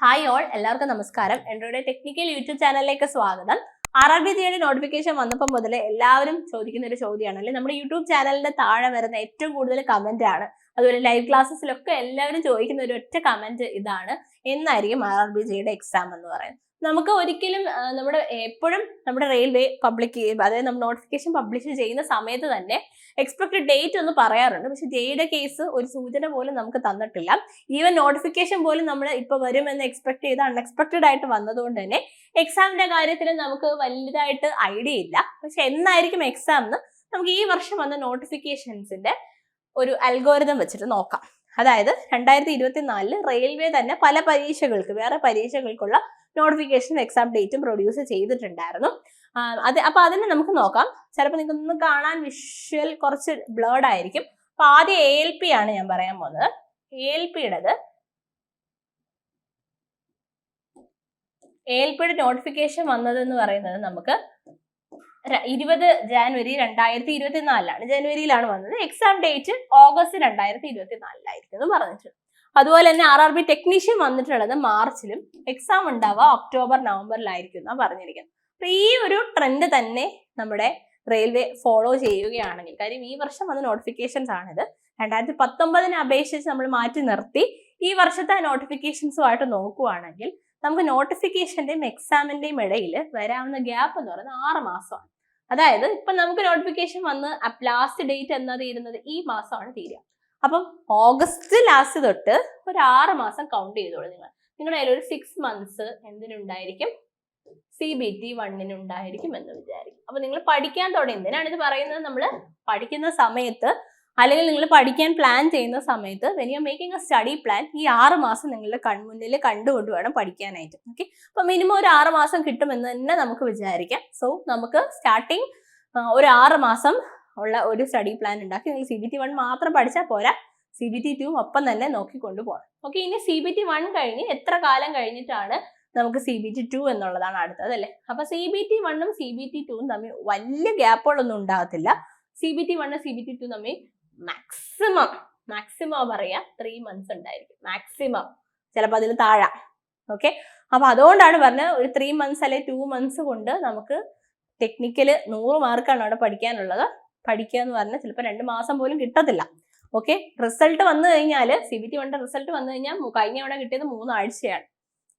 Hi all, എല്ലാവർക്കും നമസ്കാരം. എൻ്റെ ടെക്നിക്കൽ യൂട്യൂബ് ചാനലിലേക്ക് സ്വാഗതം. RRBGയുടെ നോട്ടിഫിക്കേഷൻ വന്നപ്പോൾ മുതൽ എല്ലാവരും ചോദിക്കുന്ന ഒരു ചോദ്യമാണ്, അല്ലെ നമ്മുടെ യൂട്യൂബ് ചാനലിന്റെ താഴെ വരുന്ന ഏറ്റവും കൂടുതൽ കമന്റ് ആണ്. അതുപോലെ ലൈവ് ക്ലാസ്സസിലൊക്കെ എല്ലാവരും ചോദിക്കുന്ന ഒരു ഒറ്റ കമന്റ് ഇതാണ്: എന്നായിരിക്കും RRBGയുടെ എക്സാം എന്ന് പറയുന്നത്. നമുക്ക് ഒരിക്കലും എപ്പോഴും നമ്മുടെ റെയിൽവേ പബ്ലിക് അതായത് നമ്മൾ നോട്ടിഫിക്കേഷൻ പബ്ലിഷ് ചെയ്യുന്ന സമയത്ത് തന്നെ എക്സ്പെക്ടഡ് ഡേറ്റ് ഒന്ന് പറയാറുണ്ട്. പക്ഷെ ജെയുടെ കേസ് ഒരു സൂചന പോലും നമുക്ക് തന്നിട്ടില്ല. ഈവൻ നോട്ടിഫിക്കേഷൻ പോലും നമ്മൾ ഇപ്പൊ വരുമെന്ന് എക്സ്പെക്ട് ചെയ്ത് അൺഎക്സ്പെക്ടഡ് ആയിട്ട് വന്നതുകൊണ്ട് തന്നെ എക്സാമിന്റെ കാര്യത്തിൽ നമുക്ക് വലുതായിട്ട് ഐഡിയ ഇല്ല. പക്ഷെ എന്നായിരിക്കും എക്സാം എന്ന് നമുക്ക് ഈ വർഷം വന്ന നോട്ടിഫിക്കേഷൻസിന്റെ ഒരു അൽഗോരിതം വെച്ചിട്ട് നോക്കാം. അതായത് 2024 റെയിൽവേ തന്നെ പല പരീക്ഷകൾക്ക്, വേറെ പരീക്ഷകൾക്കുള്ള നോട്ടിഫിക്കേഷൻ എക്സാം ഡേറ്റും പ്രൊഡ്യൂസ് ചെയ്തിട്ടുണ്ടായിരുന്നു. അപ്പൊ അതിനെ നമുക്ക് നോക്കാം. ചിലപ്പോൾ നിങ്ങൾക്ക് കാണാൻ വിഷ്വൽ കുറച്ച് ബ്ലേർഡ് ആയിരിക്കും. അപ്പൊ ആദ്യം ALP ആണ് ഞാൻ പറയാൻ പോകുന്നത്. ALPയുടെ നോട്ടിഫിക്കേഷൻ വന്നതെന്ന് പറയുന്നത് നമുക്ക് 20 ജാനുവരി 2024 ജനുവരിയിലാണ് വന്നത്. എക്സാം ഡേറ്റ് ഓഗസ്റ്റ് 2024 എന്ന് പറഞ്ഞിട്ടുണ്ട്. അതുപോലെ തന്നെ RRB ടെക്നീഷ്യൻ വന്നിട്ടുള്ളത് മാർച്ചിലും, എക്സാം ഉണ്ടാവുക ഒക്ടോബർ നവംബറിലായിരിക്കും എന്നാണ് പറഞ്ഞിരിക്കുന്നത്. അപ്പൊ ഈ ഒരു ട്രെൻഡ് തന്നെ നമ്മുടെ റെയിൽവേ ഫോളോ ചെയ്യുകയാണെങ്കിൽ, കാര്യം ഈ വർഷം വന്ന നോട്ടിഫിക്കേഷൻസ് ആണിത്. 2019 അപേക്ഷിച്ച് നമ്മൾ മാറ്റി നിർത്തി ഈ വർഷത്തെ നോട്ടിഫിക്കേഷൻസുമായിട്ട് നോക്കുകയാണെങ്കിൽ നമുക്ക് നോട്ടിഫിക്കേഷന്റെയും എക്സാമിന്റെയും ഇടയിൽ വരാവുന്ന ഗ്യാപ്പ് എന്ന് പറയുന്നത് 6 മാസമാണ്. അതായത് ഇപ്പൊ നമുക്ക് നോട്ടിഫിക്കേഷൻ വന്ന് ലാസ്റ്റ് ഡേറ്റ് എന്നാ തീരുന്നത്? ഈ മാസമാണ് തീരുക. അപ്പം ഓഗസ്റ്റ് ലാസ്റ്റ് തൊട്ട് ഒരു 6 മാസം കൗണ്ട് ചെയ്തോളൂ. നിങ്ങളുടെ കയ്യിൽ ഒരു 6 മന്ത്സ് എന്തിനുണ്ടായിരിക്കും? CBT 1 ഉണ്ടായിരിക്കും എന്ന് വിചാരിക്കും. അപ്പൊ നിങ്ങൾ പഠിക്കാൻ തുടങ്ങി. എന്തിനാണ് ഇത് പറയുന്നത്? നമ്മൾ പഠിക്കുന്ന സമയത്ത് അല്ലെങ്കിൽ നിങ്ങൾ പഠിക്കാൻ പ്ലാൻ ചെയ്യുന്ന സമയത്ത് when you are making A study plan, ഈ 6 മാസം നിങ്ങളുടെ കൺമുന്നിൽ കണ്ടുകൊണ്ട് വേണം പഠിക്കാനായിട്ട്. ഓക്കെ, അപ്പൊ മിനിമം ഒരു 6 മാസം കിട്ടുമെന്ന് തന്നെ നമുക്ക് വിചാരിക്കാം. സോ നമുക്ക് സ്റ്റാർട്ടിങ് ഒരു 6 മാസം ഉള്ള ഒരു സ്റ്റഡി പ്ലാൻ ഉണ്ടാക്കി നിങ്ങൾ CBT 1 മാത്രം പഠിച്ചാൽ പോരാ, CBT 2 ഒപ്പം തന്നെ നോക്കിക്കൊണ്ടു പോകണം. ഓക്കെ, ഇനി CBT 1 കഴിഞ്ഞ് എത്ര കാലം കഴിഞ്ഞിട്ടാണ് നമുക്ക് CBT 2 എന്നുള്ളതാണ് അടുത്തത്, അല്ലേ? അപ്പൊ CBT 1 CBT 2 തമ്മിൽ വലിയ ഗ്യാപ്പുകളൊന്നും ഉണ്ടാകത്തില്ല. CBT 1 CBT 2 തമ്മിൽ മാക്സിമം പറയാ 3 മന്ത്സ് ഉണ്ടായിരിക്കും മാക്സിമം, ചിലപ്പോൾ അതിൽ താഴെ. ഓക്കെ, അപ്പൊ അതുകൊണ്ടാണ് പറഞ്ഞത് ഒരു 3 മന്ത്സ് അല്ലെ 2 മന്ത്സ് കൊണ്ട് നമുക്ക് ടെക്നിക്കല് 100 മാർക്കാണ് അവിടെ പഠിക്കാനുള്ളത്. പഠിക്കുക എന്ന് പറഞ്ഞാൽ ചിലപ്പോൾ 2 മാസം പോലും കിട്ടത്തില്ല. ഓക്കെ, റിസൾട്ട് വന്നു കഴിഞ്ഞാൽ CBT 1 റിസൾട്ട് വന്നു കഴിഞ്ഞാൽ കഴിഞ്ഞ തവണ കിട്ടിയത് 3 ആഴ്ചയാണ്.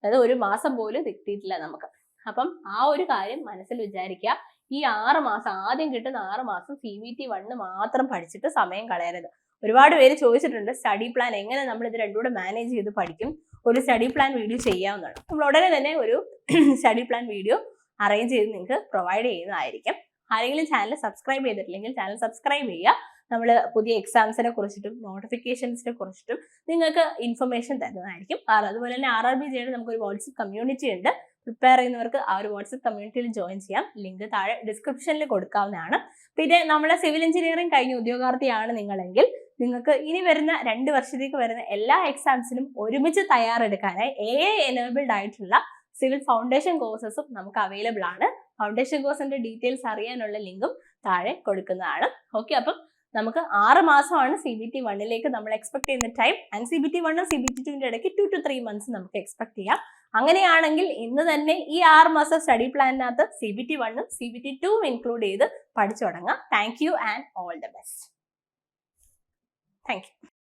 അതായത് 1 മാസം പോലും കിട്ടിയിട്ടില്ല നമുക്ക്. അപ്പം ആ ഒരു കാര്യം മനസ്സിൽ വിചാരിക്കുക. ഈ 6 മാസം, ആദ്യം കിട്ടുന്ന 6 മാസം CBT 1 മാത്രം പഠിച്ചിട്ട് സമയം കളയരുത്. ഒരുപാട് പേര് ചോദിച്ചിട്ടുണ്ട് സ്റ്റഡി പ്ലാൻ എങ്ങനെ നമ്മൾ ഇത് രണ്ടും കൂടെ മാനേജ് ചെയ്ത് പഠിക്കും. ഒരു സ്റ്റഡി പ്ലാൻ വീഡിയോ ചെയ്യാവുന്നതാണ്. നമ്മൾ ഉടനെ തന്നെ ഒരു സ്റ്റഡി പ്ലാൻ വീഡിയോ അറേഞ്ച് ചെയ്ത് നിങ്ങൾക്ക് പ്രൊവൈഡ് ചെയ്യുന്നതായിരിക്കും. ആരെങ്കിലും ചാനൽ സബ്സ്ക്രൈബ് ചെയ്തിട്ടില്ലെങ്കിൽ ചാനൽ സബ്സ്ക്രൈബ് ചെയ്യുക. നമ്മൾ പുതിയ എക്സാംസിനെ കുറിച്ചിട്ടും നോട്ടിഫിക്കേഷൻസിനെ കുറിച്ചിട്ടും നിങ്ങൾക്ക് ഇൻഫർമേഷൻ തരുന്നതായിരിക്കും. അതുപോലെ തന്നെ RRBGയുടെ നമുക്കൊരു വാട്സ്ആപ്പ് കമ്മ്യൂണിറ്റി ഉണ്ട്. പ്രിപ്പയർ ചെയ്യുന്നവർക്ക് ആ ഒരു വാട്സ്ആപ്പ് കമ്മ്യൂണിറ്റിയിൽ ജോയിൻ ചെയ്യാം. ലിങ്ക് താഴെ ഡിസ്ക്രിപ്ഷനിൽ കൊടുക്കാവുന്നതാണ്. പിന്നെ നമ്മളെ സിവിൽ എഞ്ചിനീയറിംഗ് കഴിഞ്ഞ ഉദ്യോഗാർത്ഥിയാണ് നിങ്ങളെങ്കിൽ നിങ്ങൾക്ക് ഇനി വരുന്ന 2 വർഷത്തേക്ക് വരുന്ന എല്ലാ എക്സാംസിനും ഒരുമിച്ച് തയ്യാറെടുക്കാനായി AI എനേബിൾഡ് ആയിട്ടുള്ള സിവിൽ ഫൗണ്ടേഷൻ കോഴ്സസും നമുക്ക് അവൈലബിൾ ആണ്. ഫൗണ്ടേഷൻ കോഴ്സിന്റെ ഡീറ്റെയിൽസ് അറിയാനുള്ള ലിങ്കും താഴെ കൊടുക്കുന്നതാണ്. ഓക്കെ, അപ്പം നമുക്ക് 6 മാസമാണ് CBT 1 നമ്മൾ എക്സ്പെക്ട് ചെയ്യുന്ന ടൈം. ആൻഡ് CBT 1 CBT 2 ഇടയ്ക്ക് 2 to 3 മന്ത്സ് നമുക്ക് എക്സ്പെക്ട് ചെയ്യാം. അങ്ങനെയാണെങ്കിൽ ഇന്ന് തന്നെ ഈ 6 മാസം സ്റ്റഡി പ്ലാനിനകത്ത് CBT 1 CBT 2 ഇൻക്ലൂഡ് ചെയ്ത് പഠിച്ചു തുടങ്ങാം. Thank you and all the best. Thank you.